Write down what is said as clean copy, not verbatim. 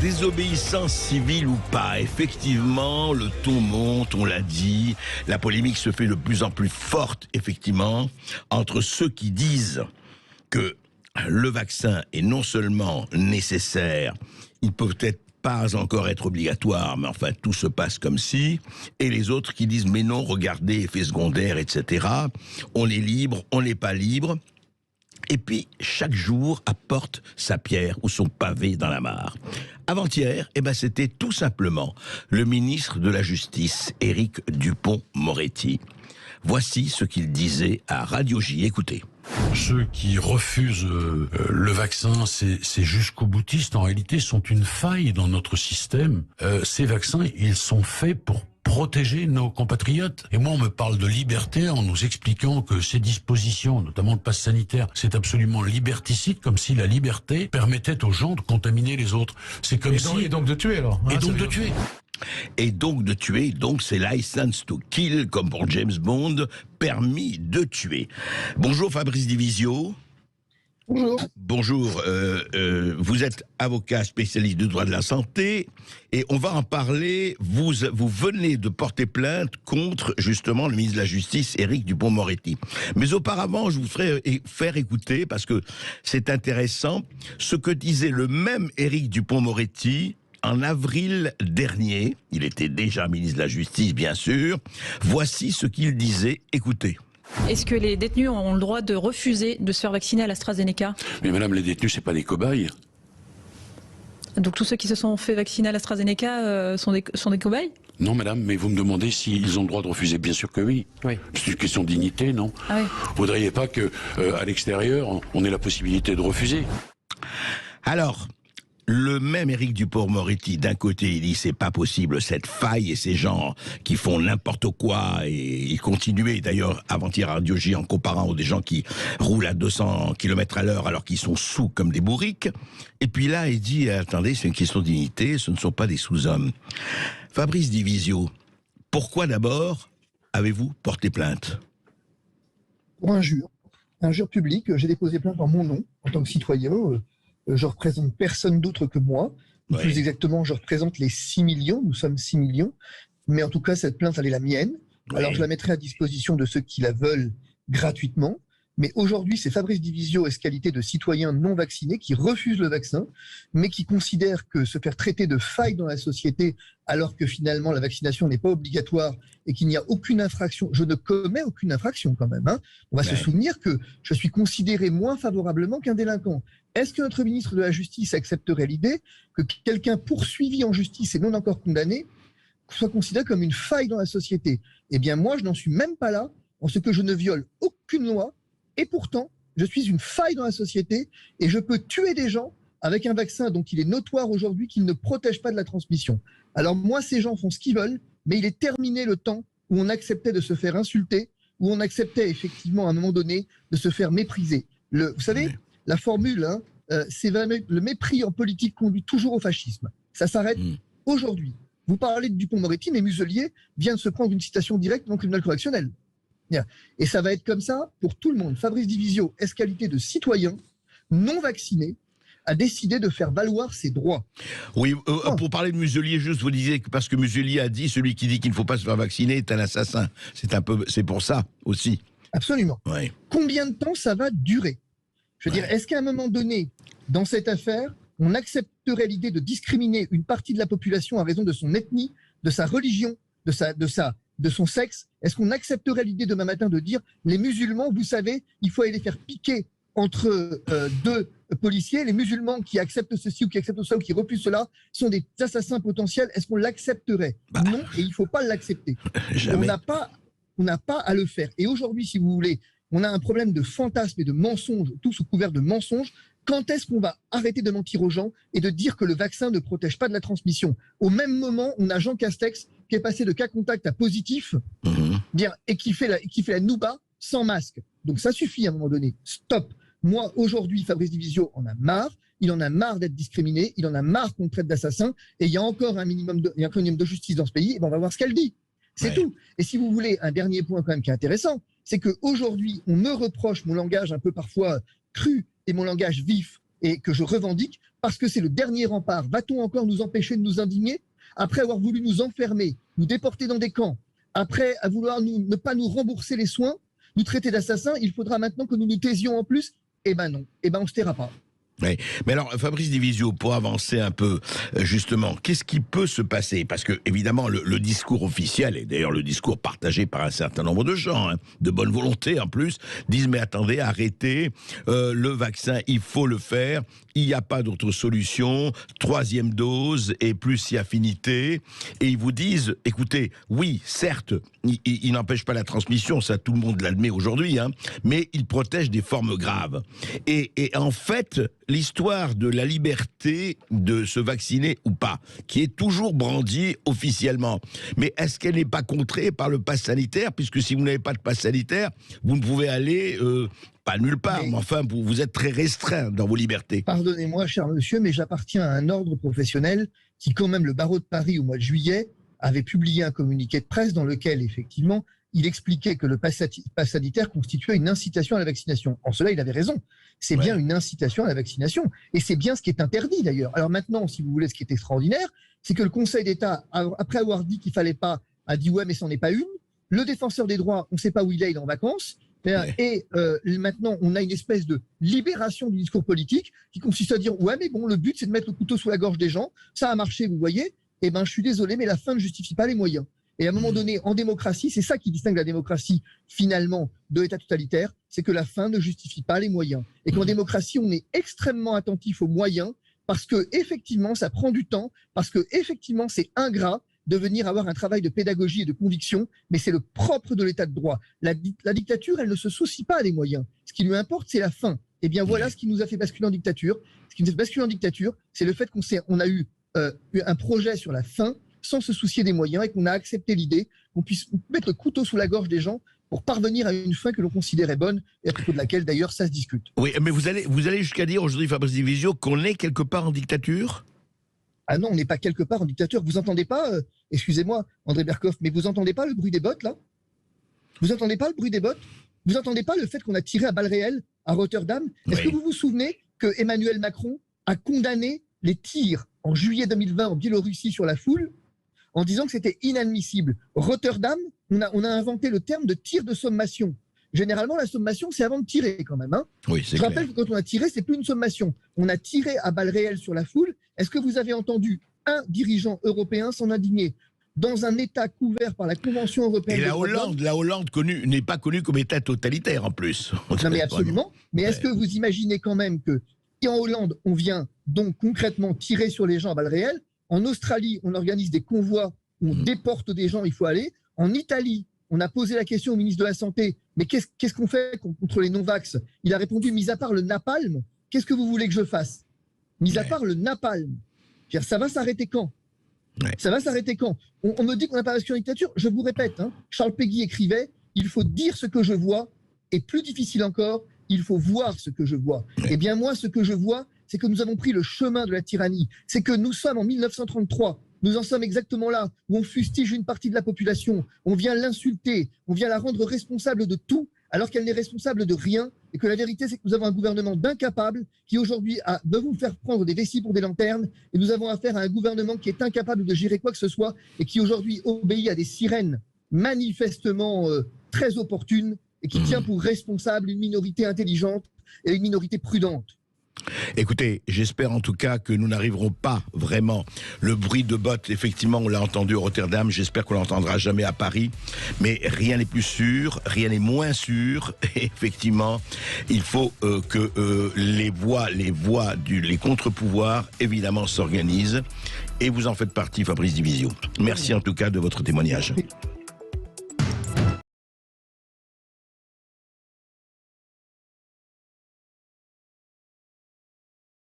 Désobéissance civile ou pas, effectivement, le ton monte, on l'a dit, la polémique se fait de plus en plus forte, effectivement, entre ceux qui disent que le vaccin est non seulement nécessaire, il peut peut-être pas encore être obligatoire, mais enfin tout se passe comme si, et les autres qui disent mais non, regardez, effets secondaires, etc., on est libre, on n'est pas libre. Et puis, chaque jour apporte sa pierre ou son pavé dans la mare. Avant-hier, c'était tout simplement le ministre de la Justice, Éric Dupond-Moretti. Voici ce qu'il disait à Radio J. Écoutez. Ceux qui refusent le vaccin, c'est jusqu'au boutiste. En réalité, sont une faille dans notre système. Ces vaccins, ils sont faits pour protéger nos compatriotes. Et moi, on me parle de liberté en nous expliquant que ces dispositions, notamment le pass sanitaire, c'est absolument liberticide, comme si la liberté permettait aux gens de contaminer les autres. C'est comme Et donc de tuer, alors. Et donc de tuer. Et donc de tuer, donc c'est license to kill, comme pour James Bond, permis de tuer. Bonjour Fabrice Divisio. Bonjour. Bonjour, vous êtes avocat spécialiste du droit de la santé et on va en parler. Vous venez de porter plainte contre justement le ministre de la Justice, Éric Dupond-Moretti. Mais auparavant, je vous ferai faire écouter, parce que c'est intéressant, ce que disait le même Éric Dupond-Moretti en avril dernier. Il était déjà ministre de la Justice, bien sûr. Voici ce qu'il disait, écoutez. Est-ce que les détenus ont le droit de refuser de se faire vacciner à l'AstraZeneca ? Mais madame, les détenus, c'est pas des cobayes. Donc tous ceux qui se sont fait vacciner à l'AstraZeneca sont des cobayes ? Non madame, mais vous me demandez s'ils ont le droit de refuser. Bien sûr que oui. C'est une question de dignité, non ? Ah oui. Vous voudriez pas que à l'extérieur, on ait la possibilité de refuser ? Alors, le même Éric Dupond-Moretti, d'un côté, il dit c'est pas possible cette faille et ces gens qui font n'importe quoi, et il continuait d'ailleurs avant-hier à Radio J en comparant des gens qui roulent à 200 km à l'heure alors qu'ils sont sous comme des bourriques. Et puis là, il dit attendez, c'est une question de dignité, ce ne sont pas des sous-hommes. Fabrice Divisio, pourquoi d'abord avez-vous porté plainte ? Pour injure publique, j'ai déposé plainte en mon nom, en tant que citoyen. Je représente personne d'autre que moi. Oui. Plus exactement, je représente les 6 millions. Nous sommes 6 millions. Mais en tout cas, cette plainte, elle est la mienne. Oui. Alors, je la mettrai à disposition de ceux qui la veulent gratuitement. Mais aujourd'hui, c'est Fabrice Divisio, qualité de citoyen non vacciné, qui refuse le vaccin, mais qui considère que se faire traiter de faille dans la société, alors que finalement la vaccination n'est pas obligatoire et qu'il n'y a aucune infraction. Je ne commets aucune infraction quand même. On va se souvenir que je suis considéré moins favorablement qu'un délinquant. Est-ce que notre ministre de la Justice accepterait l'idée que quelqu'un poursuivi en justice et non encore condamné soit considéré comme une faille dans la société ? Eh bien moi, je n'en suis même pas là, en ce que je ne viole aucune loi. Et pourtant, je suis une faille dans la société et je peux tuer des gens avec un vaccin dont il est notoire aujourd'hui qu'il ne protège pas de la transmission. Alors moi, ces gens font ce qu'ils veulent, mais il est terminé le temps où on acceptait de se faire insulter, où on acceptait effectivement à un moment donné de se faire mépriser. Vous savez, la formule, c'est le mépris en politique conduit toujours au fascisme. Ça s'arrête aujourd'hui. Vous parlez de Dupond-Moretti, mais Muselier vient de se prendre une citation directe dans le tribunal correctionnel. Et ça va être comme ça pour tout le monde. Fabrice Divisio, qualité de citoyen non vacciné, a décidé de faire valoir ses droits. Oui, pour parler de Muselier, juste, vous disiez que parce que Muselier a dit, celui qui dit qu'il ne faut pas se faire vacciner est un assassin. C'est pour ça aussi. Absolument. Oui. Combien de temps ça va durer ? Je veux dire, est-ce qu'à un moment donné, dans cette affaire, on accepterait l'idée de discriminer une partie de la population à raison de son ethnie, de sa religion, de son sexe? Est-ce qu'on accepterait l'idée demain matin de dire les musulmans, vous savez, il faut aller les faire piquer entre deux policiers, les musulmans qui acceptent ceci ou qui acceptent ça ou qui refusent cela sont des assassins potentiels? Est-ce qu'on l'accepterait? Non, et il ne faut pas l'accepter. Jamais. On n'a pas à le faire. Et aujourd'hui, si vous voulez, on a un problème de fantasme et de mensonges, tout sous couvert de mensonges. Quand est-ce qu'on va arrêter de mentir aux gens et de dire que le vaccin ne protège pas de la transmission? Au même moment, on a Jean Castex qui est passé de cas contact à positif, et qui fait la nouba sans masque. Donc ça suffit à un moment donné. Stop. Moi, aujourd'hui, Fabrice Divisio en a marre. Il en a marre d'être discriminé. Il en a marre qu'on le traite d'assassin. Et il y a encore un minimum de justice dans ce pays. Et ben on va voir ce qu'elle dit. C'est tout. Et si vous voulez, un dernier point quand même qui est intéressant, c'est qu'aujourd'hui, on me reproche mon langage un peu parfois cru et mon langage vif et que je revendique parce que c'est le dernier rempart. Va-t-on encore nous empêcher de nous indigner après avoir voulu nous enfermer, nous déporter dans des camps, après à vouloir ne pas nous rembourser les soins, nous traiter d'assassins? Il faudra maintenant que nous nous taisions en plus? Eh ben non, eh ben on se taira pas. Oui. Mais alors, Fabrice Divisio, pour avancer un peu, justement, qu'est-ce qui peut se passer? Parce que, évidemment, le discours officiel, et d'ailleurs le discours partagé par un certain nombre de gens, de bonne volonté en plus, disent, mais attendez, arrêtez, le vaccin, il faut le faire, il n'y a pas d'autre solution, 3e dose et plus si affinité, et ils vous disent, écoutez, oui, certes, il n'empêche pas la transmission, ça tout le monde l'admet aujourd'hui, mais il protège des formes graves. Et en fait, l'histoire de la liberté de se vacciner ou pas, qui est toujours brandie officiellement, mais est-ce qu'elle n'est pas contrée par le pass sanitaire, puisque si vous n'avez pas de pass sanitaire, vous ne pouvez aller... pas nulle part, mais enfin, vous êtes très restreint dans vos libertés. Pardonnez-moi, cher monsieur, mais j'appartiens à un ordre professionnel qui, quand même, le barreau de Paris, au mois de juillet, avait publié un communiqué de presse dans lequel, effectivement, il expliquait que le pass sanitaire constituait une incitation à la vaccination. En cela, il avait raison. C'est bien une incitation à la vaccination. Et c'est bien ce qui est interdit, d'ailleurs. Alors maintenant, si vous voulez, ce qui est extraordinaire, c'est que le Conseil d'État, après avoir dit qu'il ne fallait pas, a dit « ouais, mais c'en est pas une ». Le défenseur des droits, on ne sait pas où il est en vacances. Et maintenant, on a une espèce de libération du discours politique qui consiste à dire « ouais, mais bon, le but, c'est de mettre le couteau sous la gorge des gens. Ça a marché, vous voyez. Eh ben, je suis désolé, mais la fin ne justifie pas les moyens. » Et à un moment donné, en démocratie, c'est ça qui distingue la démocratie, finalement, de l'État totalitaire, c'est que la fin ne justifie pas les moyens. Et qu'en démocratie, on est extrêmement attentif aux moyens, parce que effectivement, ça prend du temps, parce que effectivement, c'est ingrat de venir avoir un travail de pédagogie et de conviction, mais c'est le propre de l'État de droit. La dictature, elle ne se soucie pas des moyens. Ce qui lui importe, c'est la fin. Et bien voilà ce qui nous a fait basculer en dictature. Ce qui nous a fait basculer en dictature, c'est le fait qu'on a eu un projet sur la fin, sans se soucier des moyens, et qu'on a accepté l'idée qu'on puisse mettre le couteau sous la gorge des gens pour parvenir à une fin que l'on considérait bonne, et à propos de laquelle, d'ailleurs, ça se discute. Oui, mais vous allez jusqu'à dire aujourd'hui, Fabrice Divisio, qu'on est quelque part en dictature? Ah non, on n'est pas quelque part en dictature. Vous entendez pas, excusez-moi, André Berkoff, mais vous entendez pas le bruit des bottes, là? Vous entendez pas le bruit des bottes? Vous entendez pas le fait qu'on a tiré à balles réelles à Rotterdam? Est-ce que vous vous souvenez que Emmanuel Macron a condamné les tirs en juillet 2020 en Biélorussie sur la foule, en disant que c'était inadmissible? Rotterdam, on a inventé le terme de tir de sommation. Généralement, la sommation, c'est avant de tirer quand même. Oui, c'est Je rappelle que quand on a tiré, c'est plus une sommation. On a tiré à balles réelles sur la foule. Est-ce que vous avez entendu un dirigeant européen s'en indigner dans un État couvert par la Convention européenne? Et la Hollande n'est pas connue comme État totalitaire en plus. Non mais absolument. Mais est-ce que vous imaginez quand même que si en Hollande, on vient donc concrètement tirer sur les gens à balles réelles, en Australie, on organise des convois où on déporte des gens, il faut aller. En Italie, on a posé la question au ministre de la Santé, mais qu'est-ce qu'on fait contre les non-vax? Il a répondu, mis à part le napalm, qu'est-ce que vous voulez que je fasse? Mis à part le napalm. Ça va s'arrêter quand? Ça va s'arrêter quand? On me dit qu'on n'a pas basculé en dictature. Je vous répète, Charles Péguy écrivait, il faut dire ce que je vois, et plus difficile encore, il faut voir ce que je vois. Eh bien moi, ce que je vois, c'est que nous avons pris le chemin de la tyrannie. C'est que nous sommes en 1933. Nous en sommes exactement là, où on fustige une partie de la population, on vient l'insulter, on vient la rendre responsable de tout, alors qu'elle n'est responsable de rien, et que la vérité, c'est que nous avons un gouvernement d'incapables qui aujourd'hui veut vous faire prendre des vessies pour des lanternes, et nous avons affaire à un gouvernement qui est incapable de gérer quoi que ce soit, et qui aujourd'hui obéit à des sirènes manifestement très opportunes, et qui tient pour responsable une minorité intelligente et une minorité prudente. Écoutez, j'espère en tout cas que nous n'arriverons pas vraiment. Le bruit de bottes, effectivement, on l'a entendu à Rotterdam, j'espère qu'on l'entendra jamais à Paris, mais rien n'est plus sûr, rien n'est moins sûr. Et effectivement, il faut que les contre-pouvoirs, évidemment, s'organisent. Et vous en faites partie, Fabrice Divisio. Merci en tout cas de votre témoignage.